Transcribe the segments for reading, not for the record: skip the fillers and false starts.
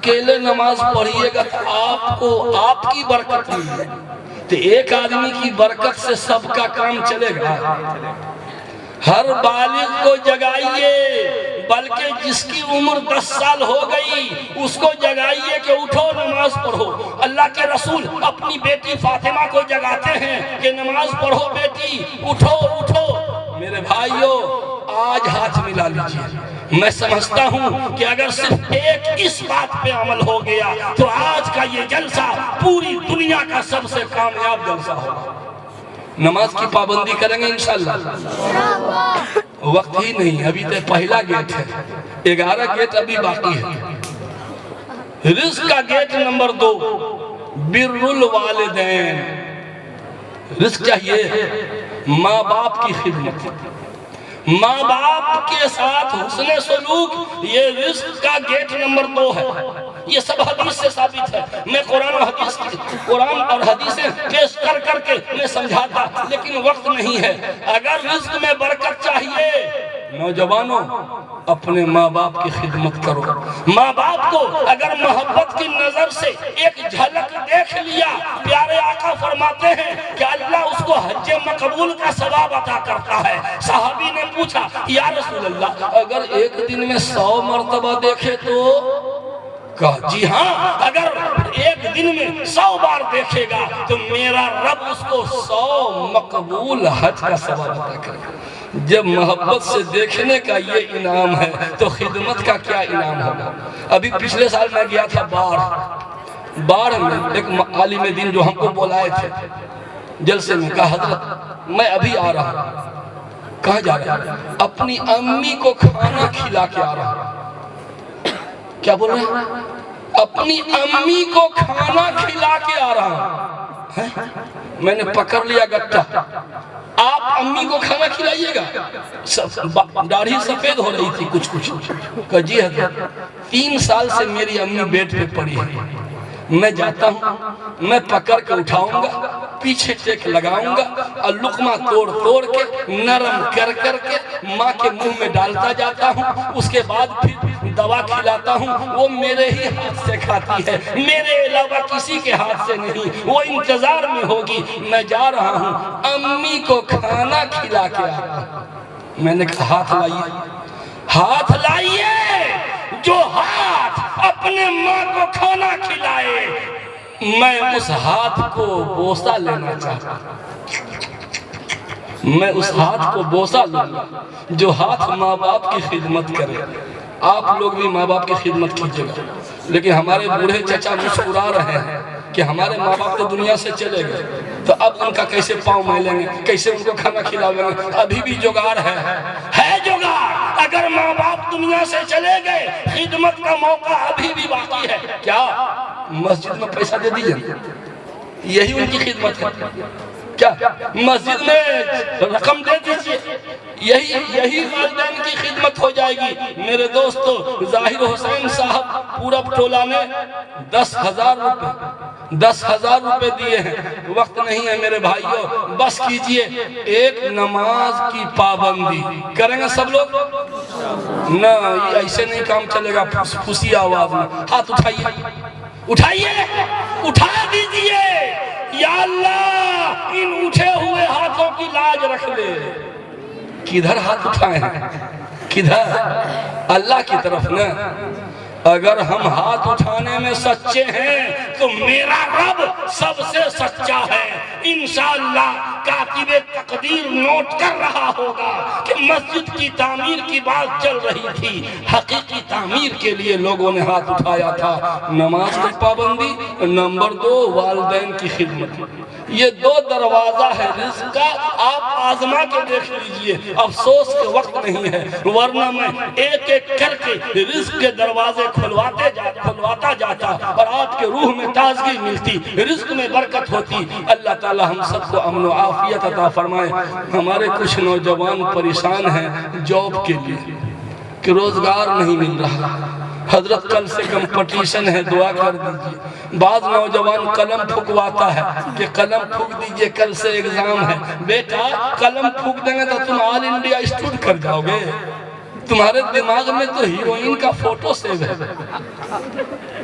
اکیلے نماز پڑھیے گا تو آپ کو آپ کی برکت ملے گی، تو ایک آدمی کی برکت سے سب کا کام چلے گا۔ ہر بالغ کو جگائیے، بلکہ جس کی عمر 10 سال ہو گئی اس کو جگائیے کہ اٹھو نماز پڑھو۔ اللہ کے رسول اپنی بیٹی فاطمہ کو جگاتے ہیں کہ نماز پڑھو بیٹی، اٹھو اٹھو۔ میرے بھائیوں، آج ہاتھ ملا لیجئے۔ میں سمجھتا ہوں کہ اگر صرف ایک اس بات پہ عمل ہو گیا تو آج کا یہ جلسہ پوری دنیا کا سب سے کامیاب جلسہ ہوگا۔ نماز کی پابندی کریں گے انشاءاللہ۔ وقت ہی نہیں، ابھی تو پہلا گیٹ ہے، 11 گیٹ ابھی باقی ہے۔ رزق کا گیٹ نمبر 2، بر الوالدین۔ رزق چاہیے، ماں باپ کی خدمت، ماں باپ کے ساتھ حسن سلوک، یہ رزق کا گیٹ نمبر 2 ہے۔ یہ سب حدیث سے ثابت ہے۔ میں قرآن اور حدیثیں پیش کر کر کے میں سمجھاتا، لیکن وقت نہیں ہے۔ اگر رزق میں برکت چاہیے، نوجوانوں اپنے ماں باپ کی خدمت کرو۔ ماں باپ کو اگر محبت کی نظر سے ایک جھلک دیکھ لیا، پیارے آقا فرماتے ہیں کہ اللہ اس کو حج مقبول کا ثواب عطا کرتا ہے۔ صحابی نے پوچھا یا رسول اللہ، اگر ایک دن میں 100 مرتبہ دیکھے تو؟ کہا جی ہاں، اگر ایک دن میں 100 بار دیکھے گا تو میرا رب اس کو 100 مقبول حج کا ثواب عطا کرے گا۔ جب محبت سے دیکھنے کا یہ انعام ہے تو خدمت کا کیا انعام ہوگا۔ ابھی پچھلے سال میں گیا تھا باڑھ میں، ایک عالم دین جو ہم کو بلائے تھے جلسے میں، کہا حضرت میں ابھی آ رہا ہوں۔ کہاں جا رہا ہوں؟ اپنی امی کو کھانا کھلا کے آ رہا ہوں۔ کیا بول رہے ہیں؟ اپنی امی کو کھانا کھلا کے آ رہا ہوں۔ میں نے پکڑ لیا گٹا، آپ امی کو کھانا کھلائیے گا؟ داڑھی سفید ہو رہی تھی کچھ کہا جی حضرت 3 سال سے میری امی بیڈ پہ پڑی ہے، میں جاتا ہوں، میں پکڑ کے اٹھاؤں گا، پیچھے ٹیک لگاؤں گا اور لقمہ توڑ توڑ کے نرم کر کر کے ماں کے منہ میں ڈالتا جاتا ہوں، اس کے بعد پھر دوا کھلاتا ہوں، وہ میرے ہی ہاتھ سے کھاتی ہے، میرے علاوہ کسی کے ہاتھ سے نہیں، وہ انتظار میں ہوگی۔ میں جا رہا ہوں، امی کو کھانا کھلا کے آ رہا ہوں۔ میں نے کہا ہاتھ لائیے، ہاتھ لائیے، جو ہاتھ اپنے ماں کو کھانا کھلائے، میں اس ہاتھ کو بوسہ لینا چاہتا ہوں۔ میں اس ہاتھ کو بوسہ لوں گا جو ہاتھ ماں باپ کی خدمت کرے۔ آپ لوگ بھی ماں باپ کی خدمت کیجئے گا، لیکن ہمارے بوڑھے چچا مسکرا رہے ہیں کہ ہمارے ماں باپ تو دنیا سے چلے گئے، تو اب ان کا کیسے پاؤں ملیں گے، کیسے ان کو کھانا کھلاویں گے؟ ابھی بھی جگاڑ ہے جگاڑ۔ اگر ماں باپ دنیا سے چلے گئے، خدمت کا موقع ابھی بھی باقی ہے۔ کیا مسجد میں پیسہ دے دیجئے، یہی ان کی خدمت ہے؟ کیا مسجد میں رقم دے دیجئے، یہی والدین کی خدمت ہو جائے گی؟ میرے دوستو، ظاہر حسین صاحب پورب ٹولہ نے 10,000 روپے دیے ہیں۔ وقت نہیں ہے میرے بھائیوں، بس کیجئے، ایک نماز کی پابندی کریں گے سب لوگ؟ نہ، ایسے نہیں کام چلے گا پھوسی آواز میں۔ ہاتھ اٹھائیے، اٹھا دیجئے۔ یا اللہ ان اٹھے ہوئے ہاتھوں کی لاج رکھ لے۔ کدھر ہاتھ اٹھائے ہیں؟ کدھر؟ اللہ کی طرف نا۔ اگر ہم ہاتھ اٹھانے میں سچے ہیں تو میرا رب سب سے سچا ہے۔ انشاءاللہ کاتب تقدیر نوٹ کر رہا ہوگا کہ مسجد کی تعمیر کی بات چل رہی تھی، حقیقی تعمیر کے لیے لوگوں نے ہاتھ اٹھایا تھا۔ نماز کی پابندی، نمبر 2 والدین کی خدمت۔ یہ 2 دروازہ ہے رزق کا، آپ آزما کے دیکھ لیجئے۔ افسوس کے وقت نہیں ہے، ورنہ میں ایک ایک کر کے رزق کے دروازے کھلواتا جاتا اور آپ کے روح میں تازگی ملتی، رزق میں برکت ہوتی۔ اللہ تعالی ہم سب کو امن و عافیت عطا فرمائے۔ ہمارے کچھ نوجوان پریشان ہیں جاب کے لیے کہ روزگار نہیں مل رہا۔ حضرت کل سے کمپٹیشن ہے، دعا کر دیجئے۔ بعض نوجوان قلم پھکواتا ہے کہ قلم پھک دیجئے کل سے ایگزام ہے۔ بیٹا قلم پھک دیں گے تو تم آل انڈیا اسٹوڈ کر جاؤ گے، تمہارے دماغ میں تو ہیروئن کا فوٹو سیو ہے،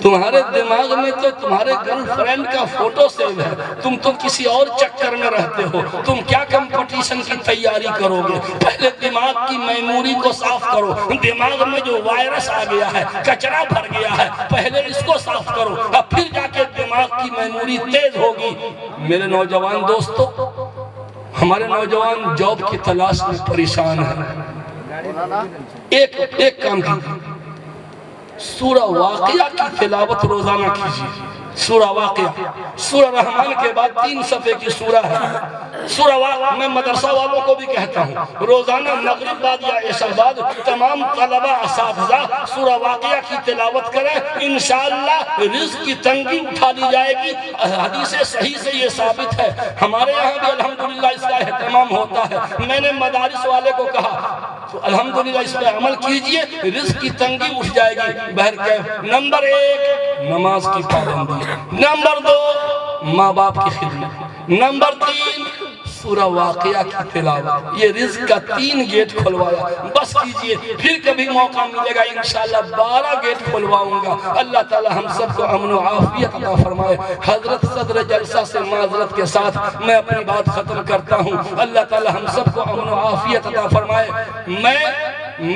تمہارے دماغ میں تو تمہارے گرل فرینڈ کا فوٹو سیو ہے، تم تو کسی اور چکر میں رہتے ہو، تم کیا کمپٹیشن کی تیاری کرو گے؟ پہلے دماغ کی میموری کو صاف کرو، دماغ میں جو وائرس آ گیا ہے، کچرا بھر گیا ہے، پہلے اس کو صاف کرو، اب پھر جا کے دماغ کی میموری تیز ہوگی۔ میرے نوجوان دوستو، ہمارے نوجوان جاب کی تلاش میں پریشان ہیں، ایک کام کیجیے، سورہ واقعہ کی تلاوت روزانہ کیجیے۔ سورہ واقعہ، سورہ رحمان کے بعد 3 صفحے کی سورہ ہے۔ سورہ واقعہ میں مدرسہ والوں کو بھی کہتا ہوں، روزانہ مغرب بعد یا عشاء بعد تمام طلبہ اساتذہ سورہ واقعہ کی تلاوت کریں، انشاءاللہ رزق کی تنگی اٹھا لی جائے گی۔ حدیث صحیح سے یہ ثابت ہے، ہمارے یہاں بھی الحمدللہ اس کا اہتمام ہوتا ہے۔ میں نے مدارس والے کو کہا تو الحمدللہ اس پہ عمل کیجئے، رزق کی تنگی اٹھ جائے گی۔ بہرکیف نمبر 1 نماز کی پابندی، نمبر 2 ماں باپ کی خدمت، نمبر 3 سورہ واقعہ کی تلاوت۔ یہ رزق کا 3 گیٹ کھلوایا، بس کیجئے، پھر کبھی موقع ملے گا انشاءاللہ 12 گیٹ کھلواؤں گا۔ اللہ تعالی ہم سب کو امن و عافیت عطا فرمائے۔ حضرت صدر جلسہ سے معذرت کے ساتھ میں اپنی بات ختم کرتا ہوں۔ اللہ تعالی ہم سب کو امن و عافیت عطا فرمائے۔ میں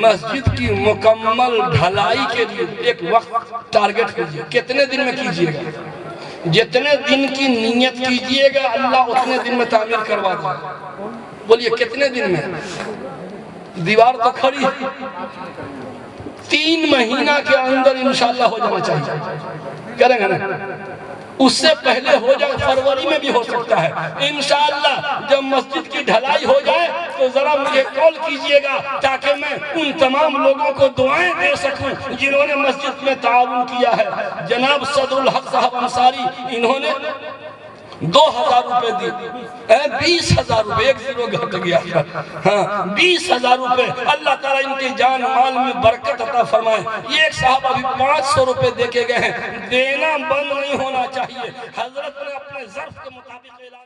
مسجد کی مکمل ڈھلائی کے لیے ایک وقت ٹارگٹ کیجئے، کتنے دن میں کیجئے گا؟ جتنے دن کی نیت کیجئے گا اللہ اتنے دن میں تعمیر کروا دے گا۔ بولیے کتنے دن میں؟ دیوار تو کھڑی ہے، 3 مہینہ کے اندر انشاءاللہ ہو جانا چاہیے، کریں گے نا؟ اس سے پہلے ہو جائے، فروری میں بھی ہو سکتا ہے انشاءاللہ۔ جب مسجد کی ڈھلائی ہو جائے تو ذرا مجھے کال کیجئے گا تاکہ میں ان تمام لوگوں کو دعائیں دے سکوں جنہوں نے مسجد میں تعاون کیا ہے۔ جناب صدر الحق صاحب انصاری، انہوں نے 2000 روپے دی، 20,000 روپے، 1 زیرو گھٹ گیا، 20,000 روپے۔ اللہ تعالیٰ ان کے جان مال میں برکت عطا فرمائے۔ یہ ایک صاحب ابھی 500 روپے دے کے گئے ہیں، دینا بند نہیں ہونا چاہیے۔ حضرت نے اپنے ظرف کے مطابق اعلان